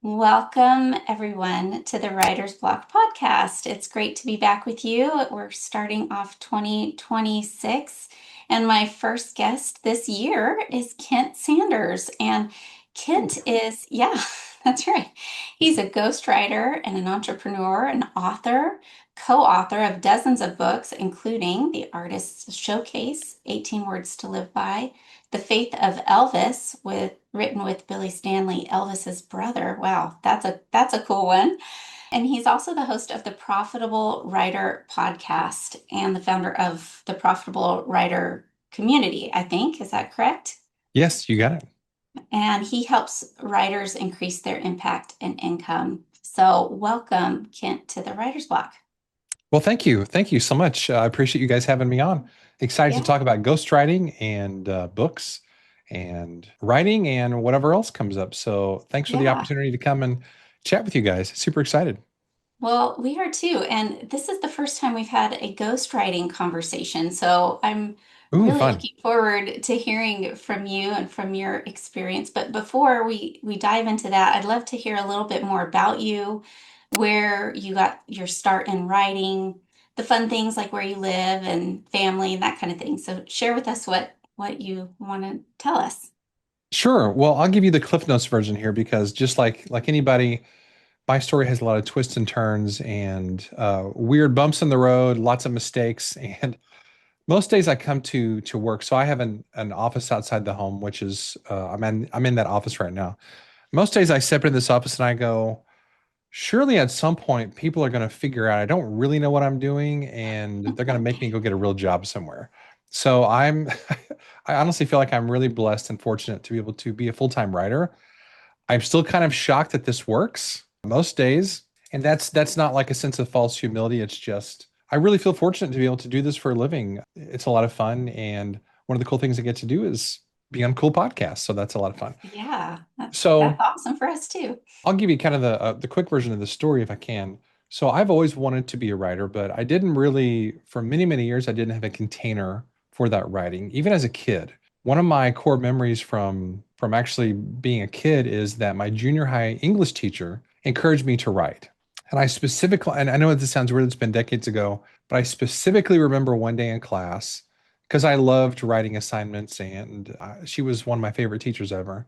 Welcome, everyone, to the Writer's Block podcast. It's great to be back with you. We're starting off 2026, and my first guest this year is Kent Sanders. And Kent is, yeah, that's right. He's a ghostwriter and an entrepreneur, an author, co-author of dozens of books, including The Artist's Showcase, 18 Words to Live By, The Faith of Elvis, written with Billy Stanley, Elvis's brother. Wow, that's a cool one. And he's also the host of the Profitable Writer podcast and the founder of the Profitable Writer community, I think. Is that correct? Yes, you got it. And he helps writers increase their impact and income. So, welcome, Kent, to the Writer's Block. Well, thank you. Thank you so much. I appreciate you guys having me on. Excited to Yeah, talk about ghostwriting and books and writing and whatever else comes up. So thanks for the yeah. opportunity to come and chat with you guys. Super excited. Well, we are too. And this is the first time we've had a ghostwriting conversation. So I'm Ooh, really fun. looking forward to hearing from you and from your experience. But before we dive into that, I'd love to hear a little bit more about you, where you got your start in writing, the fun things like where you live and family and that kind of thing. So share with us what you want to tell us. Sure. Well, I'll give you the Cliff Notes version here because just like anybody, my story has a lot of twists and turns and weird bumps in the road, lots of mistakes, and most days I come to work. So I have an office outside the home, which is I'm in that office right now. Most days I step into this office and I go, surely at some point people are going to figure out I don't really know what I'm doing and they're going to make me go get a real job somewhere. So I honestly feel like I'm really blessed and fortunate to be able to be a full-time writer. I'm still kind of shocked that this works most days. And that's not like a sense of false humility. It's just I really feel fortunate to be able to do this for a living. It's a lot of fun. And one of the cool things I get to do is be on cool podcasts. So that's a lot of fun. Yeah, that's So awesome for us too. I'll give you kind of the quick version of the story if I can. So I've always wanted to be a writer, but I didn't really, for many, many years, I didn't have a container for that writing, even as a kid. One of my core memories from actually being a kid is that my junior high English teacher encouraged me to write. And I specifically, and I know this sounds weird, it's been decades ago, but I specifically remember one day in class because I loved writing assignments and she was one of my favorite teachers ever.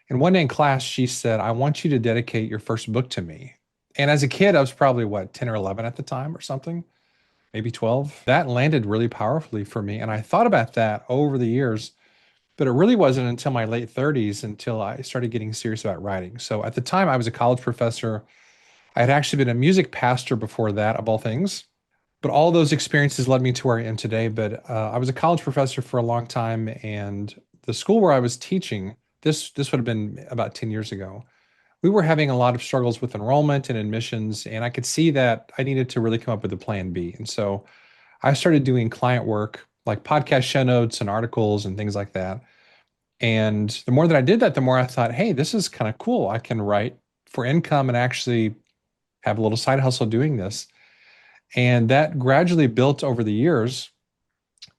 And one day in class, she said, I want you to dedicate your first book to me. And as a kid, I was probably what, 10 or 11 at the time or something, maybe 12. That landed really powerfully for me. And I thought about that over the years, but it really wasn't until my late 30s until I started getting serious about writing. So at the time, I was a college professor. I had actually been a music pastor before that, of all things. But all those experiences led me to where I am today. But I was a college professor for a long time, and the school where I was teaching, this would have been about 10 years ago. We were having a lot of struggles with enrollment and admissions, and I could see that I needed to really come up with a plan B. And so I started doing client work like podcast show notes and articles and things like that. And the more that I did that, the more I thought, hey, this is kind of cool. I can write for income and actually have a little side hustle doing this. And that gradually built over the years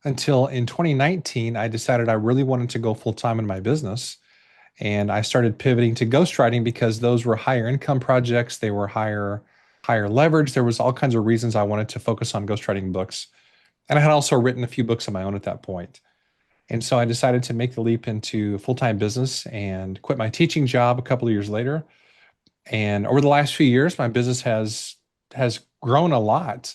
until in 2019, I decided I really wanted to go full time in my business. And I started pivoting to ghostwriting because those were higher income projects. They were higher leverage. There was all kinds of reasons I wanted to focus on ghostwriting books. And I had also written a few books of my own at that point. And so I decided to make the leap into full-time business and quit my teaching job a couple of years later. And over the last few years, my business has grown a lot,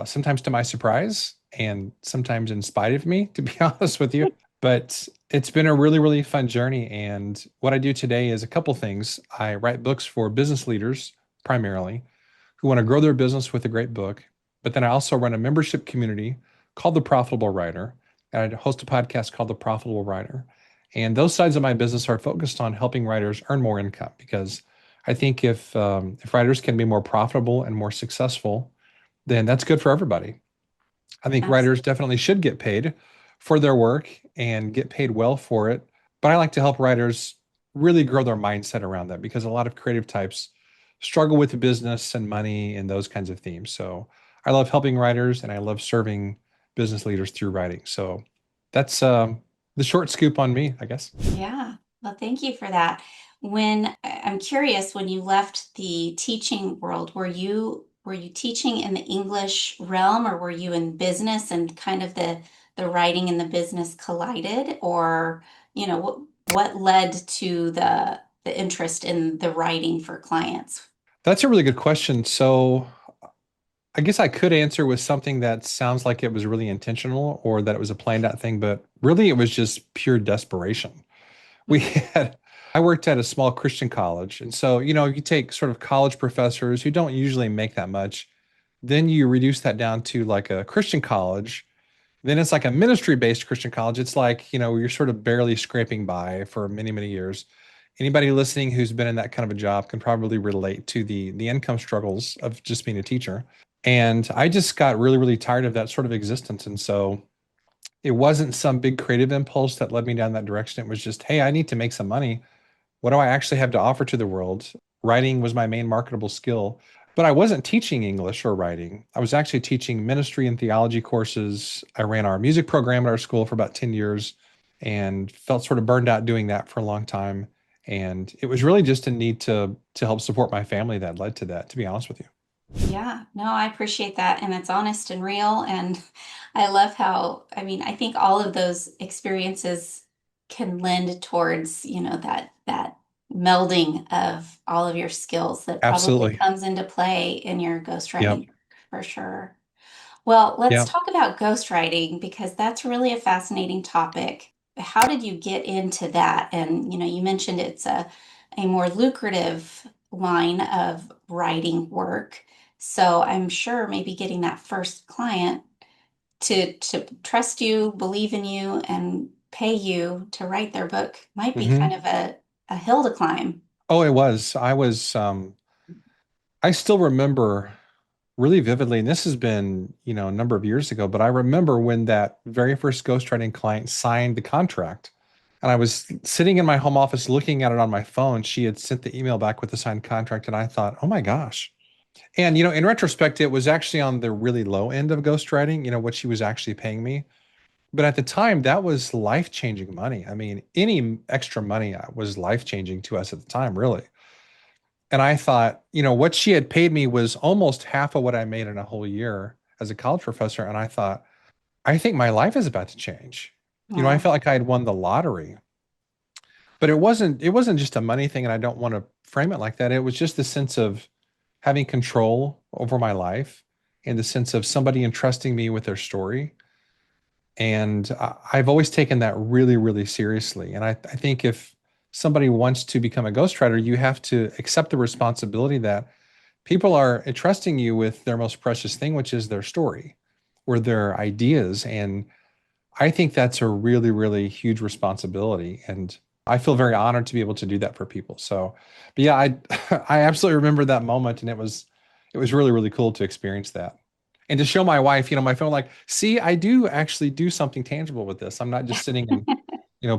sometimes to my surprise and sometimes in spite of me, to be honest with you. But it's been a really, really fun journey. And what I do today is a couple things. I write books for business leaders primarily who want to grow their business with a great book. But then I also run a membership community called The Profitable Writer. And I host a podcast called The Profitable Writer. And those sides of my business are focused on helping writers earn more income because I think if writers can be more profitable and more successful, then that's good for everybody. I think writers Absolutely. definitely should get paid for their work and get paid well for it. But I like to help writers really grow their mindset around that because a lot of creative types struggle with business and money and those kinds of themes. So I love helping writers and I love serving business leaders through writing. So that's the short scoop on me, I guess. Yeah. Well, thank you for that. when I'm curious, when you left the teaching world, were you teaching in the English realm, or were you in business and kind of the writing and the business collided, or what led to the interest in the writing for clients? That's a really good question. So I guess I could answer with something that sounds like it was really intentional or that it was a planned out thing, but really it was just pure desperation. We Mm. had, I worked at a small Christian college. And so, you take sort of college professors who don't usually make that much, then you reduce that down to like a Christian college. Then it's like a ministry-based Christian college. It's like, you're sort of barely scraping by for many, many years. Anybody listening who's been in that kind of a job can probably relate to the income struggles of just being a teacher. And I just got really, really tired of that sort of existence. And so it wasn't some big creative impulse that led me down that direction. It was just, hey, I need to make some money. What do I actually have to offer to the world? Writing was my main marketable skill, but I wasn't teaching English or writing. I was actually teaching ministry and theology courses. I ran our music program at our school for about 10 years and felt sort of burned out doing that for a long time. And it was really just a need to help support my family that led to that, to be honest with you. Yeah, no, I appreciate that. And it's honest and real. And I love how, I mean, I think all of those experiences can lend towards, that melding of all of your skills that probably Absolutely. comes into play in your Yep. ghostwriting for sure. Well, let's Yeah. talk about ghostwriting because that's really a fascinating topic. How did you get into that? And you mentioned it's a more lucrative line of writing work. So I'm sure maybe getting that first client to trust you, believe in you, and pay you to write their book might be kind Hmm. of a hill to climb. Oh, it was. I still remember really vividly, and this has been, a number of years ago, but I remember when that very first ghostwriting client signed the contract. And I was sitting in my home office looking at it on my phone. She had sent the email back with the signed contract, and I thought, oh my gosh. And, in retrospect, it was actually on the really low end of ghostwriting, what she was actually paying me. But at the time, that was life-changing money. I mean, any extra money was life-changing to us at the time, really. And I thought, what she had paid me was almost half of what I made in a whole year as a college professor. And I thought, I think my life is about to change. I Wow. felt like I had won the lottery. But it wasn't just a money thing, and I don't want to frame it like that. It was just the sense of having control over my life and the sense of somebody entrusting me with their story. And I've always taken that really, really seriously. And I think if somebody wants to become a ghostwriter, you have to accept the responsibility that people are entrusting you with their most precious thing, which is their story or their ideas. And I think that's a really, really huge responsibility. And I feel very honored to be able to do that for people. So, but yeah, I I absolutely remember that moment, and it was really, really cool to experience that. And to show my wife, my phone, like, see, I do actually do something tangible with this. I'm not just sitting and,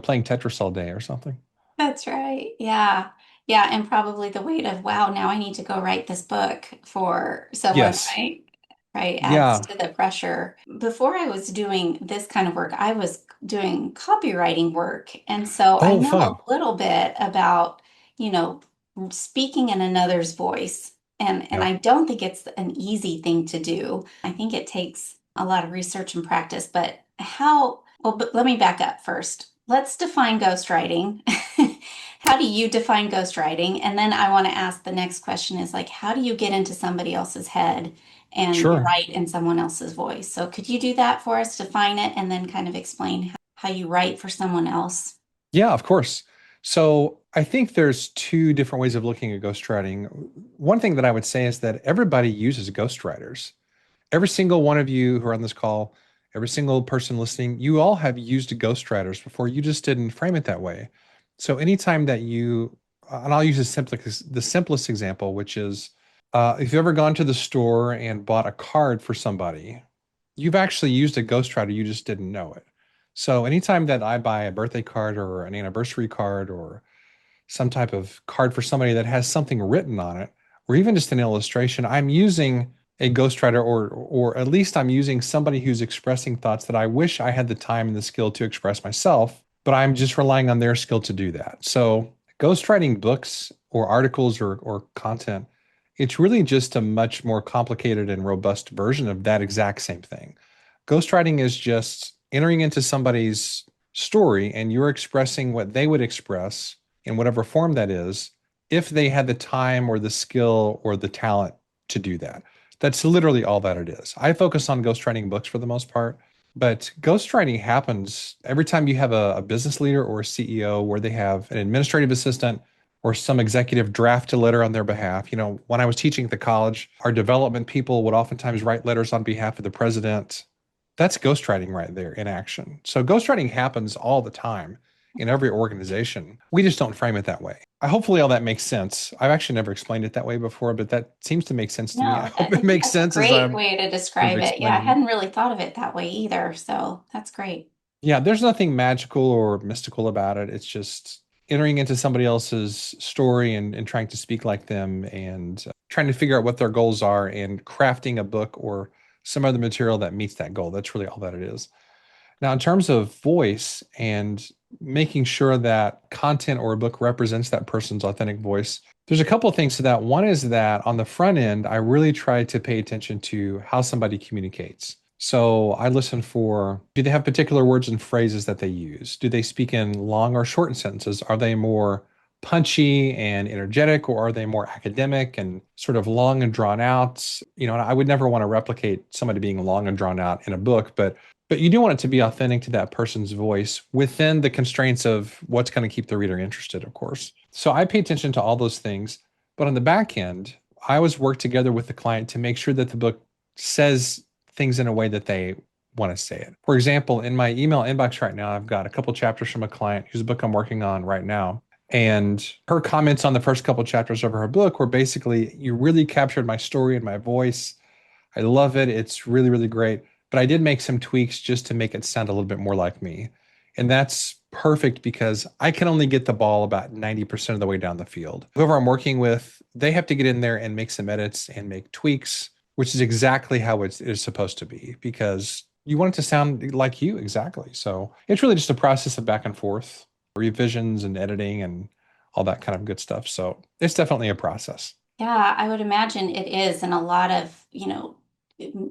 playing Tetris all day or something. That's right. Yeah. Yeah. And probably the weight of, wow, now I need to go write this book for someone, Yes. right? Right. Adds Yeah. to the pressure. Before I was doing this kind of work, I was doing copywriting work. And so I Oh, know fun. a little bit about, you know, speaking in another's voice. And Yeah. I don't think it's an easy thing to do. I think it takes a lot of research and practice, but let me back up first. Let's define ghostwriting. How do you define ghostwriting? And then I want to ask the next question is like, how do you get into somebody else's head and Sure. write in someone else's voice? So could you do that for us, define it, and then kind of explain how you write for someone else? Yeah, of course. So I think there's two different ways of looking at ghostwriting. One thing that I would say is that everybody uses ghostwriters. Every single one of you who are on this call, every single person listening, you all have used ghostwriters before. You just didn't frame it that way. So anytime that and I'll use the simplest example, which is if you've ever gone to the store and bought a card for somebody, you've actually used a ghostwriter, you just didn't know it. So anytime that I buy a birthday card or an anniversary card or some type of card for somebody that has something written on it, or even just an illustration, I'm using a ghostwriter, or at least I'm using somebody who's expressing thoughts that I wish I had the time and the skill to express myself, but I'm just relying on their skill to do that. So Ghostwriting books or articles or content, it's really just a much more complicated and robust version of that exact same thing. Ghostwriting is just entering into somebody's story and you're expressing what they would express in whatever form that is, if they had the time or the skill or the talent to do that. That's literally all that it is. I focus on ghostwriting books for the most part, but ghostwriting happens every time you have a business leader or a CEO where they have an administrative assistant or some executive draft a letter on their behalf. When I was teaching at the college, our development people would oftentimes write letters on behalf of the president. That's ghostwriting right there in action. So ghostwriting happens all the time in every organization. We just don't frame it that way. Hopefully all that makes sense. I've actually never explained it that way before, but that seems to make sense to me. I No, hope I it think makes that's a sense as great I'm way to sort of describe it. Yeah, I explaining. hadn't really thought of it that way either. So that's great. Yeah, there's nothing magical or mystical about it. It's just entering into somebody else's story and trying to speak like them and trying to figure out what their goals are and crafting a book or some other material that meets that goal. That's really all that it is. Now, in terms of voice and making sure that content or a book represents that person's authentic voice, there's a couple of things to that. One is that on the front end, I really try to pay attention to how somebody communicates. So I listen for, do they have particular words and phrases that they use? Do they speak in long or short sentences? Are they more punchy and energetic, or are they more academic and sort of long and drawn out? And I would never want to replicate somebody being long and drawn out in a book, but you do want it to be authentic to that person's voice within the constraints of what's going to keep the reader interested, of course. So I pay attention to all those things. But on the back end, I always work together with the client to make sure that the book says things in a way that they want to say it. For example, in my email inbox right now, I've got a couple chapters from a client whose book I'm working on right now. And her comments on the first couple chapters of her book were basically, you really captured my story and my voice. I love it. It's really, really great. But I did make some tweaks just to make it sound a little bit more like me. And that's perfect because I can only get the ball about 90% of the way down the field. Whoever I'm working with, they have to get in there and make some edits and make tweaks, which is exactly how it is supposed to be because you want it to sound like you exactly. So it's really just a process of back and forth, revisions and editing and all that kind of good stuff. So it's definitely a process. Yeah, I would imagine it is in a lot of,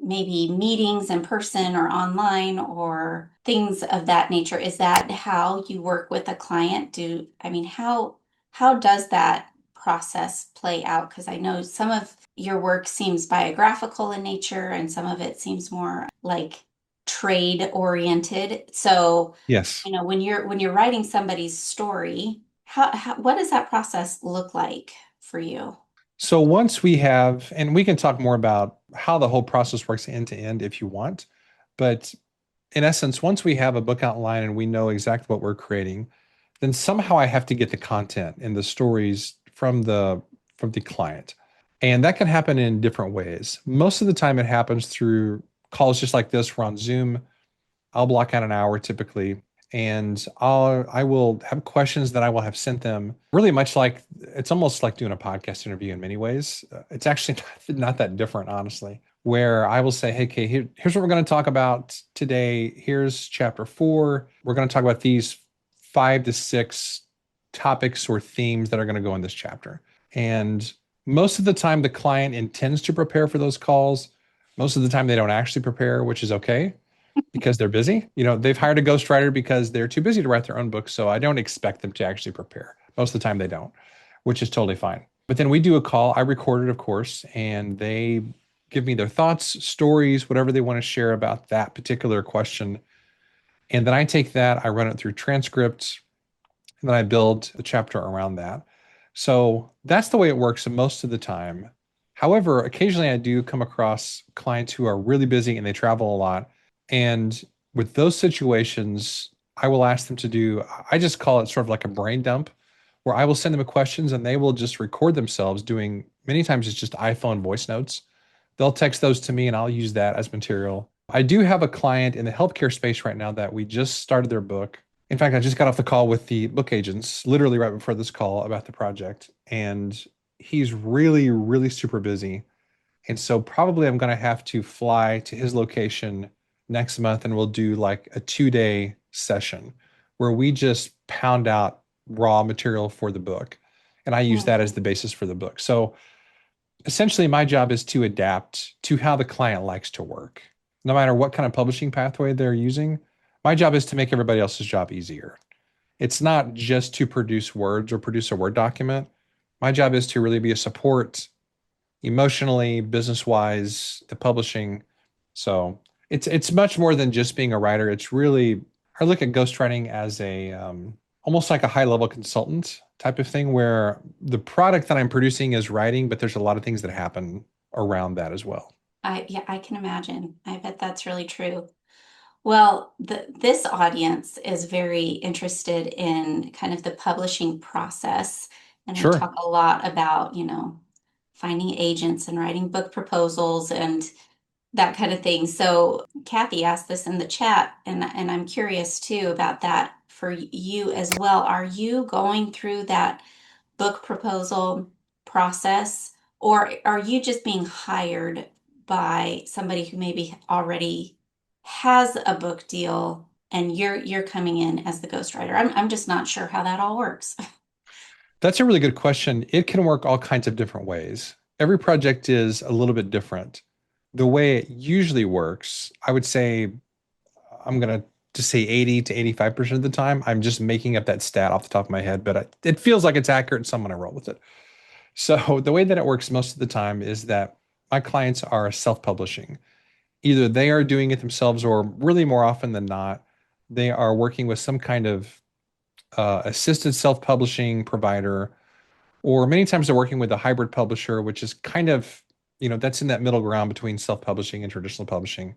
maybe meetings in person or online or things of that nature. Is that how you work with a client? How does that process play out? Because I know some of your work seems biographical in nature and some of it seems more like trade oriented. So, Yes. when you're writing somebody's story, what does that process look like for you? So once we have, and we can talk more about how the whole process works end to end if you want, but in essence, once we have a book outline and we know exactly what we're creating, then somehow I have to get the content and the stories from the client. And that can happen in different ways. Most of the time it happens through calls just like this. We're on Zoom. I'll block out an hour typically, and I will have questions that I will have sent them. Really much like it's almost like doing a podcast interview in many ways. It's actually not that different, honestly. Where I will say, "Hey, Kay, here's what we're going to talk about today. Here's chapter 4. We're going to talk about these 5 to 6 topics or themes that are going to go in this chapter." And most of the time, the client intends to prepare for those calls. Most of the time, they don't actually prepare, which is okay because they're busy. They've hired a ghostwriter because they're too busy to write their own book. So I don't expect them to actually prepare. Most of the time they don't, which is totally fine. But then we do a call. I record it, of course, and they give me their thoughts, stories, whatever they want to share about that particular question. And then I take that, I run it through transcripts, and then I build the chapter around that. So that's the way it works most of the time. However, occasionally I do come across clients who are really busy and they travel a lot. And with those situations, I will ask them to do, I just call it sort of like a brain dump, where I will send them questions and they will just record themselves doing, many times it's just iPhone voice notes. They'll text those to me and I'll use that as material. I do have a client in the healthcare space right now that we just started their book. In fact, I just got off the call with the book agents literally right before this call about the project. And he's really, really super busy. And so probably I'm going to have to fly to his location next month and we'll do like a 2-day session where we just pound out raw material for the book. And I use that as Mhm. the basis for the book. So essentially, my job is to adapt to how the client likes to work. No matter what kind of publishing pathway they're using, my job is to make everybody else's job easier. It's not just to produce words or produce a Word document. My job is to really be a support emotionally, business wise, the publishing. So it's much more than just being a writer. It's really I look at ghostwriting as a almost like a high level consultant type of thing where the product that I'm producing is writing, but there's a lot of things that happen around that as well. Yeah, I can imagine. I bet that's really true. Well, this audience is very interested in kind of the publishing process, and we Sure. talk a lot about, finding agents and writing book proposals and that kind of thing. So Kathy asked this in the chat, and I'm curious too about that for you as well. Are you going through that book proposal process, or are you just being hired by somebody who maybe already has a book deal and you're coming in as the ghostwriter? I'm just not sure how that all works. That's a really good question. It can work all kinds of different ways. Every project is a little bit different. The way it usually works, I would say I'm going to just say 80 to 85% of the time. I'm just making up that stat off the top of my head, but it feels like it's accurate and so I'm going to roll with it. So the way that it works most of the time is that my clients are self-publishing. Either they are doing it themselves or really more often than not, they are working with some kind of assisted self-publishing provider, or many times they're working with a hybrid publisher, which is kind of, that's in that middle ground between self-publishing and traditional publishing.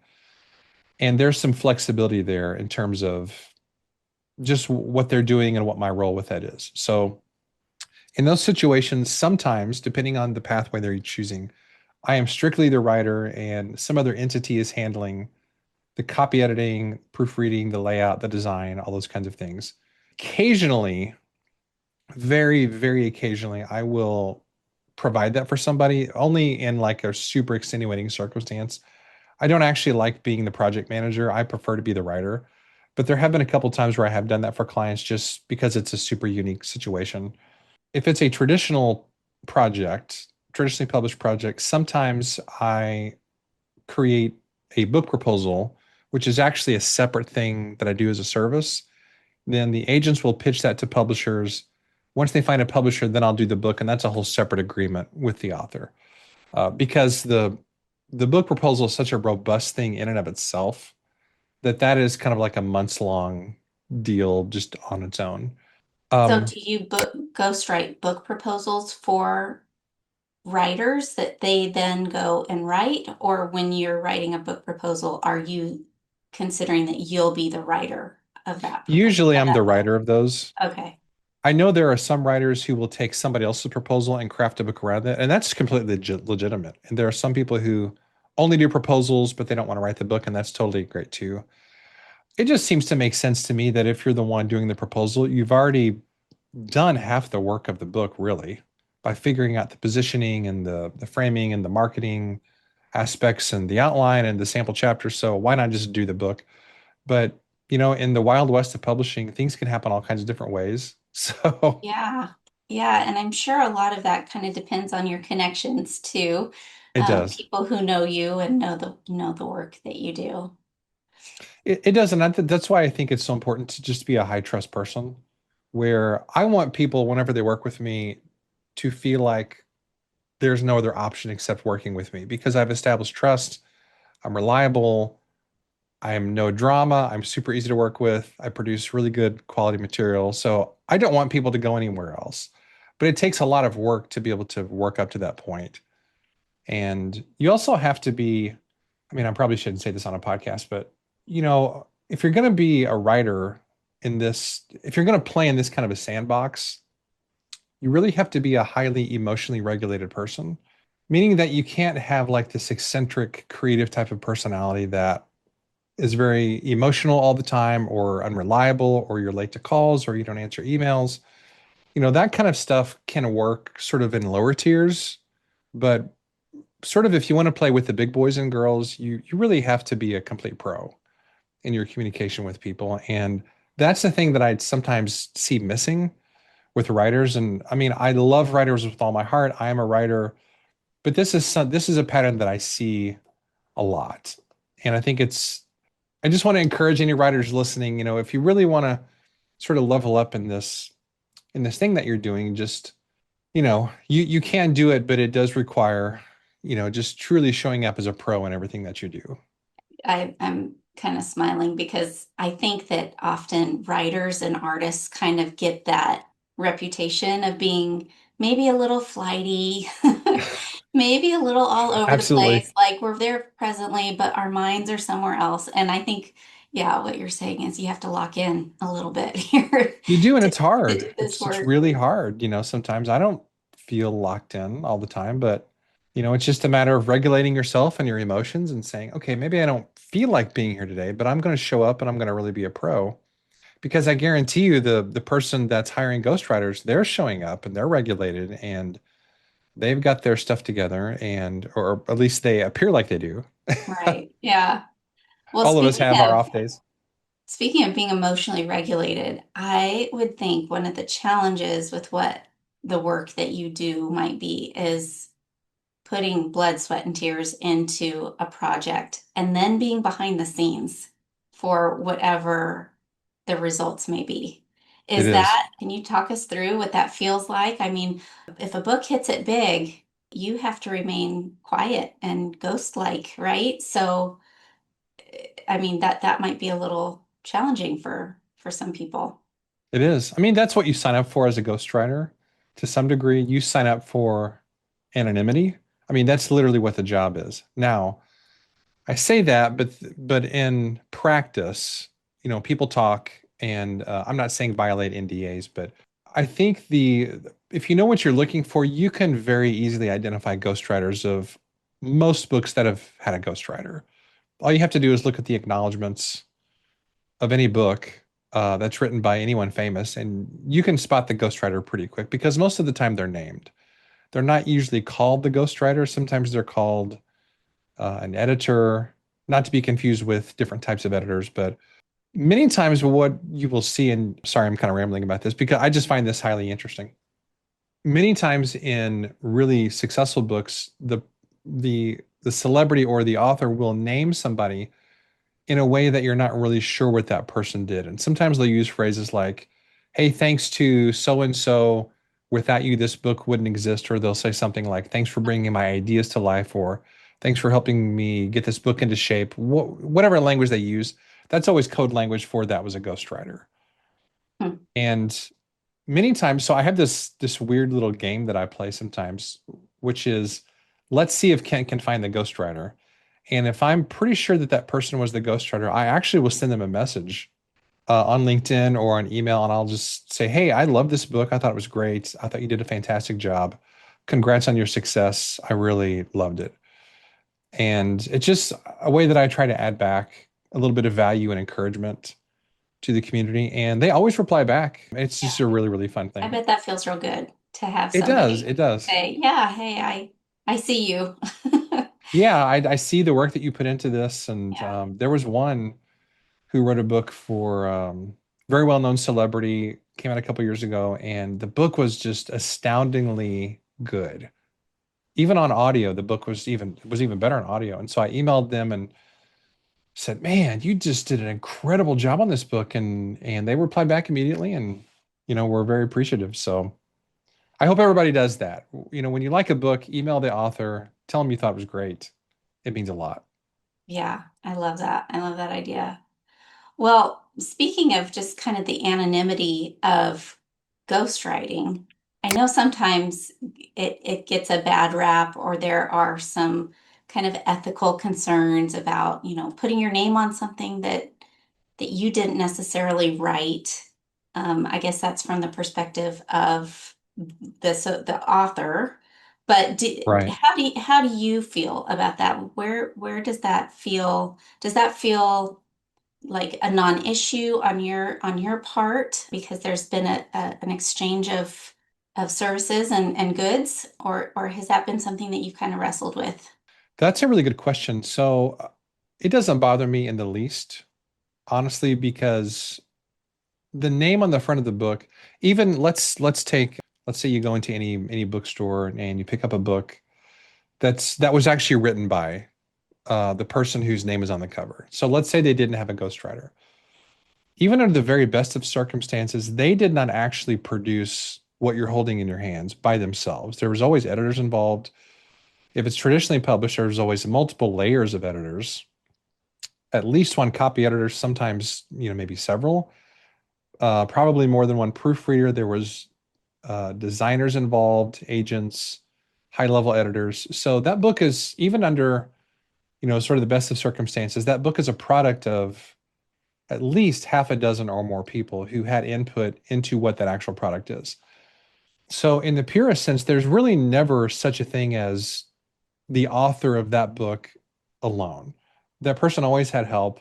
And there's some flexibility there in terms of just what they're doing and what my role with that is. So in those situations, sometimes, depending on the pathway they're choosing, I am strictly the writer and some other entity is handling the copy editing, proofreading, the layout, the design, all those kinds of things. Occasionally, very, very occasionally, I will provide that for somebody only in like a super extenuating circumstance. I don't actually like being the project manager. I prefer to be the writer. But there have been a couple times where I have done that for clients just because it's a super unique situation. If it's a traditional project, traditionally published project, sometimes I create a book proposal, which is actually a separate thing that I do as a service. Then the agents will pitch that to publishers. Once they find a publisher, then I'll do the book, and that's a whole separate agreement with the author. Because the book proposal is such a robust thing in and of itself that that is kind of like a months long deal just on its own. So Um, do you ghostwrite book proposals for writers that they then go and write? Or when you're writing a book proposal, are you considering that you'll be the writer of that proposal, Usually, of I'm the that book? writer of those. Okay. I know there are some writers who will take somebody else's proposal and craft a book around it, and that's completely legitimate. And there are some people who only do proposals, but they don't want to write the book, and that's totally great too. It just seems to make sense to me that if you're the one doing the proposal, you've already done half the work of the book, really, by figuring out the positioning and the framing and the marketing aspects and the outline and the sample chapter. So why not just do the book? But in the wild west of publishing, things can happen all kinds of different ways. So Yeah. Yeah. And I'm sure a lot of that kind of depends on your connections too. it does. People who know you and know the work that you do. It does. And that's why I think it's so important to just be a high trust person where I want people, whenever they work with me, to feel like there's no other option except working with me because I've established trust. I'm reliable. I'm no drama. I'm super easy to work with. I produce really good quality material. So I don't want people to go anywhere else. But it takes a lot of work to be able to work up to that point. And you also have to be, I mean, I probably shouldn't say this on a podcast, but if you're going to be a writer if you're going to play in this kind of a sandbox, you really have to be a highly emotionally regulated person, meaning that you can't have like this eccentric creative type of personality that is very emotional all the time or unreliable or you're late to calls or you don't answer emails. That kind of stuff can work sort of in lower tiers, but sort of if you want to play with the big boys and girls, you really have to be a complete pro in your communication with people. And that's the thing that I sometimes see missing. with writers. And I mean, I love writers with all my heart. I am a writer, but this is a pattern that I see a lot. And I think I just want to encourage any writers listening, if you really want to sort of level up in this thing that you're doing, just, you can do it, but it does require, just truly showing up as a pro in everything that you do. I'm kind of smiling because I think that often writers and artists kind of get that reputation of being maybe a little flighty, maybe a little all over the Absolutely. place, like we're there presently, but our minds are somewhere else. And I think, yeah, what you're saying is you have to lock in a little bit here You do, and to, it's to hard. do this It's work. really hard. Sometimes I don't feel locked in all the time, but it's just a matter of regulating yourself and your emotions and saying, okay, maybe I don't feel like being here today, but I'm going to show up and I'm going to really be a pro. Because I guarantee you the person that's hiring ghostwriters, they're showing up and they're regulated and they've got their stuff together and or at least they appear like they do. Right. Yeah. Well, All of us have our off days. speaking of being emotionally regulated, I would think one of the challenges with what the work that you do might be is putting blood, sweat, and tears into a project and then being behind the scenes for whatever the results may be. It Is is. that, can you talk us through what that feels like? I mean, if a book hits it big, you have to remain quiet and ghost-like, right? So, I mean, that might be a little challenging for some people. It is. I mean, that's what you sign up for as a ghostwriter. To some degree, you sign up for anonymity. I mean, that's literally what the job is. Now, I say that, but in practice, people talk, and I'm not saying violate NDAs, but I think the if you know what you're looking for, you can very easily identify ghostwriters of most books that have had a ghostwriter. All you have to do is look at the acknowledgments of any book that's written by anyone famous, and you can spot the ghostwriter pretty quick because most of the time they're named. They're not usually called the ghostwriter. Sometimes they're called an editor, not to be confused with different types of editors, but many times what you will see, and sorry, I'm kind of rambling about this because I just find this highly interesting. Many times in really successful books, the celebrity or the author will name somebody in a way that you're not really sure what that person did. And sometimes they'll use phrases like, hey, thanks to so and so, without you, this book wouldn't exist. Or they'll say something like, thanks for bringing my ideas to life, or thanks for helping me get this book into shape. Whatever language they use, that's always code language for that was a ghostwriter. Hmm. And many times, so I have this weird little game that I play sometimes, which is let's see if Kent can find the ghostwriter. And if I'm pretty sure that that person was the ghostwriter, I actually will send them a message on LinkedIn or an email, and I'll just say, "Hey, I love this book. I thought it was great. I thought you did a fantastic job. Congrats on your success. I really loved it." And it's just a way that I try to add back a little bit of value and encouragement to the community, and they always reply back. It's Yeah. just a really, really fun I thing. bet that feels real good to have It does. somebody It does. say, yeah, hey, I see you. Yeah, I see the work that you put into this, and Yeah. there was one who wrote a book for very well-known celebrity, came out a couple years ago, and the book was just astoundingly good. Even on audio, the book was even better on audio. And so I emailed them and said, "Man, you just did an incredible job on this book," and they replied back immediately, and we're very appreciative. So I hope everybody does that. When you like a book, email the author, tell them you thought it was great. It means a lot. Yeah, I love that. I love that idea. Well, speaking of just kind of the anonymity of ghostwriting, I know sometimes it gets a bad rap or there are some kind of ethical concerns about, putting your name on something that you didn't necessarily write. I guess that's from the perspective of the author. But Right. how do you feel about that? Where does that feel? Does that feel like a non-issue on your part because there's been an exchange of services and goods, or has that been something that you've kind of wrestled with? That's a really good question. So it doesn't bother me in the least, honestly, because the name on the front of the book, even let's say you go into any bookstore and you pick up a book that was actually written by the person whose name is on the cover. So let's say they didn't have a ghostwriter. Even under the very best of circumstances, they did not actually produce what you're holding in your hands by themselves. There was always editors involved. If it's traditionally published, there's always multiple layers of editors, at least one copy editor, sometimes, maybe several, probably more than one proofreader. There was designers involved, agents, high-level editors. So that book is, even under, sort of the best of circumstances, that book is a product of at least half a dozen or more people who had input into what that actual product is. So in the purest sense, there's really never such a thing as the author of that book alone. That person always had help.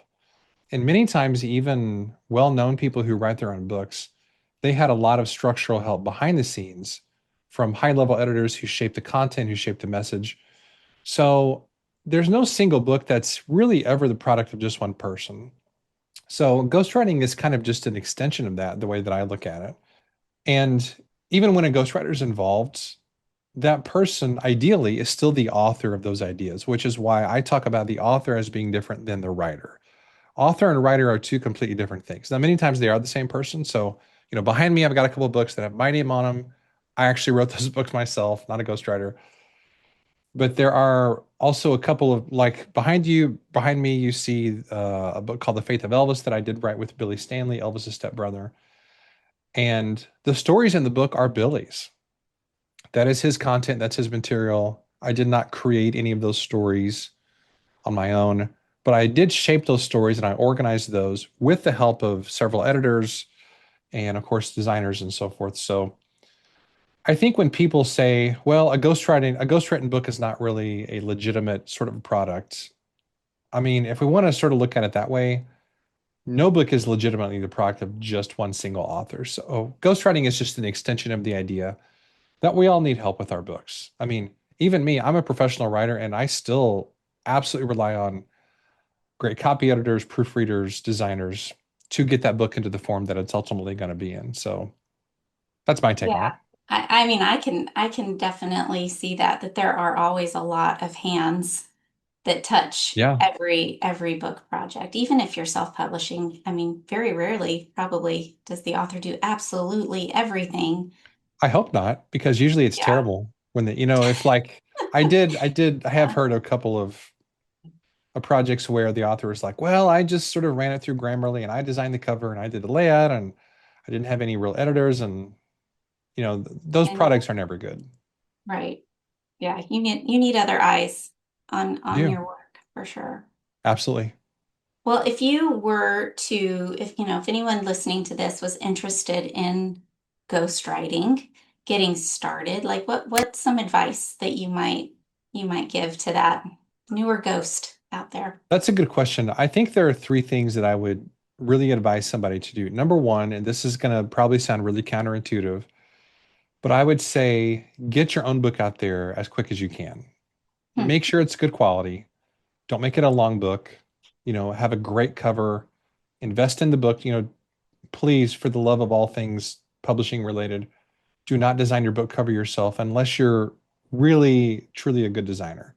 And many times, even well-known people who write their own books, they had a lot of structural help behind the scenes from high-level editors who shape the content, who shape the message. So there's no single book that's really ever the product of just one person. So ghostwriting is kind of just an extension of that, the way that I look at it. And even when a ghostwriter is involved, that person ideally is still the author of those ideas, which is why I talk about the author as being different than the writer. Author and writer are two completely different things. Now, many times they are the same person. So, behind me, I've got a couple of books that have my name on them. I actually wrote those books myself, not a ghostwriter. But there are also a couple of, like, behind me, you see a book called The Faith of Elvis that I did write with Billy Stanley, Elvis's stepbrother. And the stories in the book are Billy's. That is his content, that's his material. I did not create any of those stories on my own, but I did shape those stories and I organized those with the help of several editors and, of course, designers and so forth. So I think when people say, well, a ghostwritten book is not really a legitimate sort of product. I mean, if we want to sort of look at it that way, no book is legitimately the product of just one single author. So ghostwriting is just an extension of the idea that we all need help with our books. I mean, even me, I'm a professional writer and I still absolutely rely on great copy editors, proofreaders, designers to get that book into the form that it's ultimately going to be in. So that's my take on Yeah. it. I mean, I can definitely see that there are always a lot of hands that touch Yeah, every book project. Even if you're self-publishing, I mean, very rarely probably does the author do absolutely everything. I hope not, because usually it's Yeah. terrible when if like I have Yeah. heard a couple of projects where the author is like, well, I just sort of ran it through Grammarly and I designed the cover and I did the layout and I didn't have any real editors and those And products are never good. right. Yeah, you need other eyes You on do. your work for sure. Absolutely. Well, if you were to, if anyone listening to this was interested in ghostwriting, getting started, like what's some advice that you might give to that newer ghost out there? That's a good question. I think there are three things that I would really advise somebody to do. Number one, and this is going to probably sound really counterintuitive, but I would say get your own book out there as quick as you can. Hmm. Make sure it's good quality. Don't make it a long book. Have a great cover. Invest in the book. Please, for the love of all things publishing related, do not design your book cover yourself unless you're really, truly a good designer.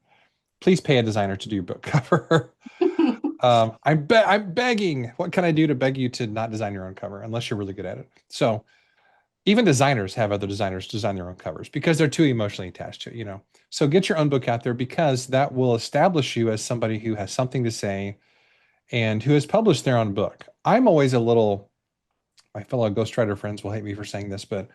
Please pay a designer to do your book cover. I'm begging. What can I do to beg you to not design your own cover unless you're really good at it? So even designers have other designers design their own covers because they're too emotionally attached to it. So get your own book out there because that will establish you as somebody who has something to say and who has published their own book. I'm always a little, my fellow ghostwriter friends will hate me for saying this, but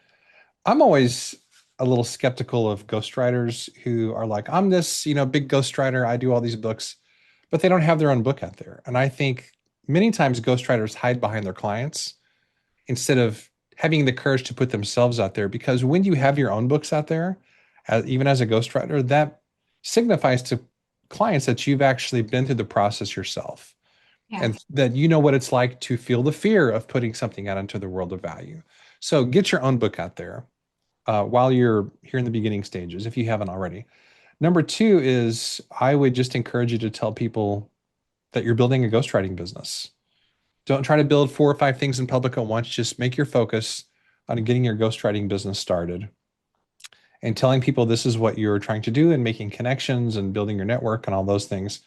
I'm always a little skeptical of ghostwriters who are like, I'm this, big ghostwriter. I do all these books, but they don't have their own book out there. And I think many times ghostwriters hide behind their clients instead of having the courage to put themselves out there. Because when you have your own books out there, even as a ghostwriter, that signifies to clients that you've actually been through the process yourself Yeah. and that you know what it's like to feel the fear of putting something out into the world of value. So get your own book out there while you're here in the beginning stages, if you haven't already. Number two is I would just encourage you to tell people that you're building a ghostwriting business. Don't try to build 4 or 5 things in public at once. Just make your focus on getting your ghostwriting business started and telling people this is what you're trying to do and making connections and building your network and all those things.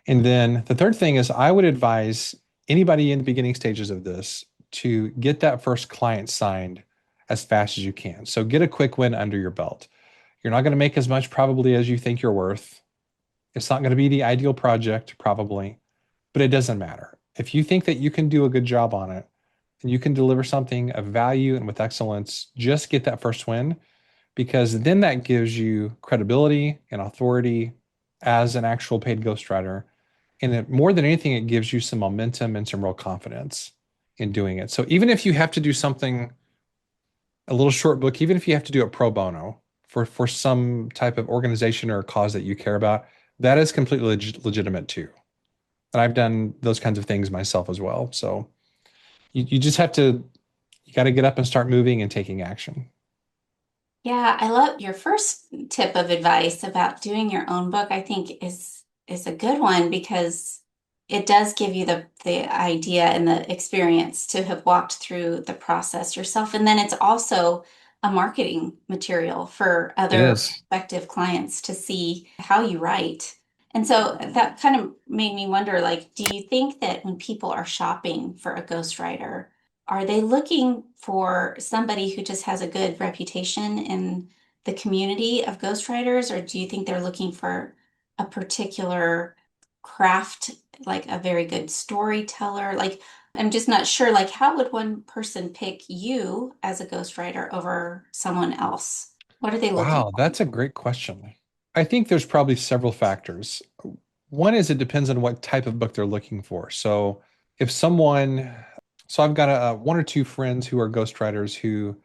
And then the third thing is I would advise anybody in the beginning stages of this to get that first client signed as fast as you can. So get a quick win under your belt. You're not going to make as much probably as you think you're worth. It's not going to be the ideal project, probably, but it doesn't matter. If you think that you can do a good job on it and you can deliver something of value and with excellence, just get that first win because then that gives you credibility and authority as an actual paid ghostwriter. And more than anything, it gives you some momentum and some real confidence in doing it. So even if you have to do something, a little short book, even if you have to do it pro bono for some type of organization or cause that you care about, that is completely legitimate too. And I've done those kinds of things myself as well. So you just have to, you got to get up and start moving and taking action. Yeah, I love your first tip of advice about doing your own book. I think is a good one because it does give you the idea and the experience to have walked through the process yourself. And then it's also a marketing material for It other is. prospective clients to see how you write. And so that kind of made me wonder, like, do you think that when people are shopping for a ghostwriter, are they looking for somebody who just has a good reputation in the community of ghostwriters, or do you think they're looking for a particular craft, like a very good storyteller? Like, I'm just not sure, like, how would one person pick you as a ghostwriter over someone else? What are they looking Wow, that's a great question. I think there's probably several factors. One is it depends on what type of book they're looking for. So if someone, so I've got one or two friends who are ghostwriters who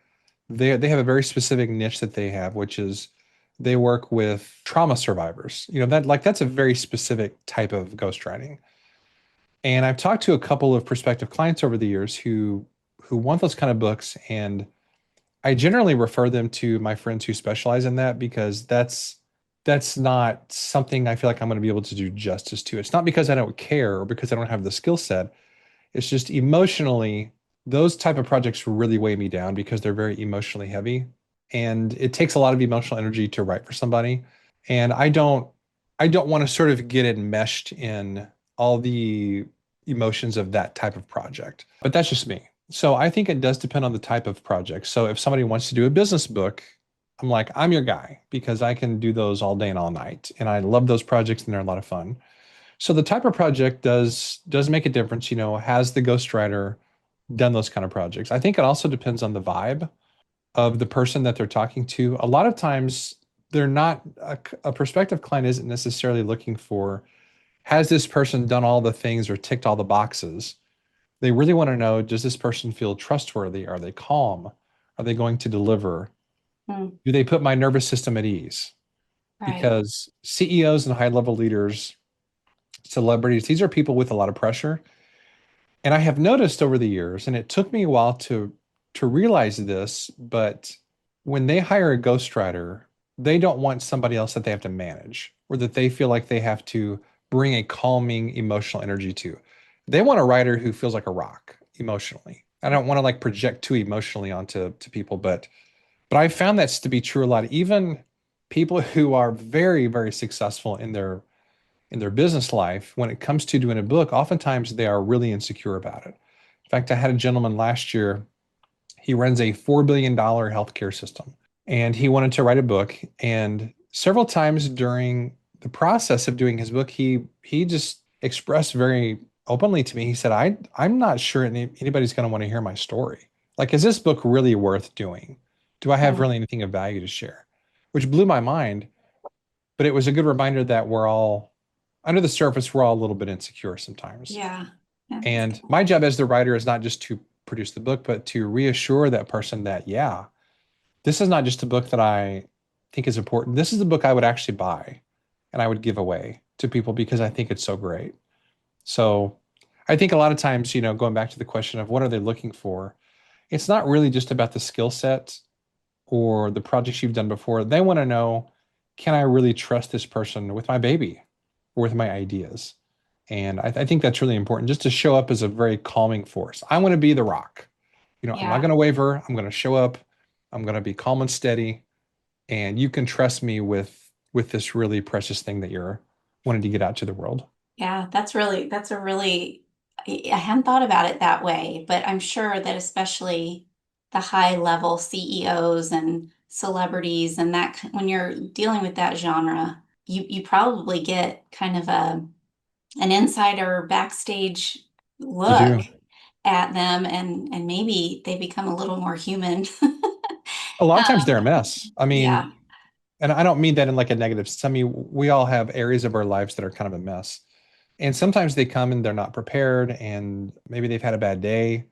they have a very specific niche that they have, which is they work with trauma survivors. You know, that like that's a very specific type of ghostwriting. And I've talked to a couple of prospective clients over the years who want those kind of books, and I generally refer them to my friends who specialize in that because that's not something I feel like I'm going to be able to do justice to. It's not because I don't care or because I don't have the skill set. It's just emotionally, those type of projects really weigh me down because they're very emotionally heavy. And it takes a lot of emotional energy to write for somebody. And I don't want to sort of get enmeshed in all the emotions of that type of project. But that's just me. So I think it does depend on the type of project. So if somebody wants to do a business book, I'm like, I'm your guy because I can do those all day and all night. And I love those projects and they're a lot of fun. So the type of project does make a difference. You know, has the ghostwriter done those kind of projects? I think it also depends on the vibe of the person that they're talking to. A lot of times, they're not a prospective client isn't necessarily looking for has this person done all the things or ticked all the boxes. They really want to know, does this person feel trustworthy? Are they calm? Are they going to deliver? for? Do they put my nervous system at ease? Right. Because CEOs and high level leaders, celebrities, these are people with a lot of pressure. And I have noticed over the years, and it took me a while to realize this, but when they hire a ghostwriter, they don't want somebody else that they have to manage or that they feel like they have to bring a calming emotional energy to. They want a writer who feels like a rock emotionally. I don't want to like project too emotionally onto people, but I found that to be true a lot. Even people who are very, very successful in their business life, when it comes to doing a book, oftentimes they are really insecure about it. In fact, I had a gentleman last year, he runs a $4 billion healthcare system, and he wanted to write a book. And several times during the process of doing his book, he just expressed very openly to me. He said, I'm not sure anybody's going to want to hear my story. Like, is this book really worth doing? Do I have Hmm. really anything of value to share? Which blew my mind, but it was a good reminder that we're all under the surface, we're all a little bit insecure sometimes. Yeah. Yeah, that's And good. my job as the writer is not just to produce the book, but to reassure that person that, yeah, this is not just a book that I think is important. This is a book I would actually buy and I would give away to people because I think it's so great. So I think a lot of times, you know, going back to the question of what are they looking for, it's not really just about the skill set or the projects you've done before. They want to know, can I really trust this person with my baby or with my ideas? And I think that's really important just to show up as a very calming force. I want to be the rock. I'm not Yeah. going to waver. I'm going to show up. I'm going to be calm and steady. And you can trust me with this really precious thing that you're wanting to get out to the world. Yeah, that's a really, I hadn't thought about it that way, but I'm sure that especially the high level CEOs and celebrities and when you're dealing with that genre, you probably get kind of an insider backstage You look do. at them and maybe they become a little more human. A lot of times they're a Um, mess. I yeah, mean, and I don't mean that in like a negative sense. I mean, we all have areas of our lives that are kind of a mess. And sometimes they come and they're not prepared and maybe they've had a bad day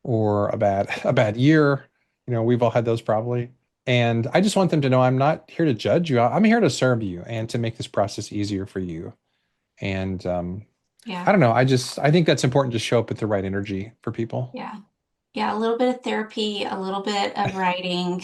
or a bad year. We've all had those probably. And I just want them to know I'm not here to judge you. I'm here to serve you and to make this process easier for you. And I yeah, don't know. I think that's important to show up with the right energy for people. yeah. Yeah, a little bit of therapy, a little bit of writing.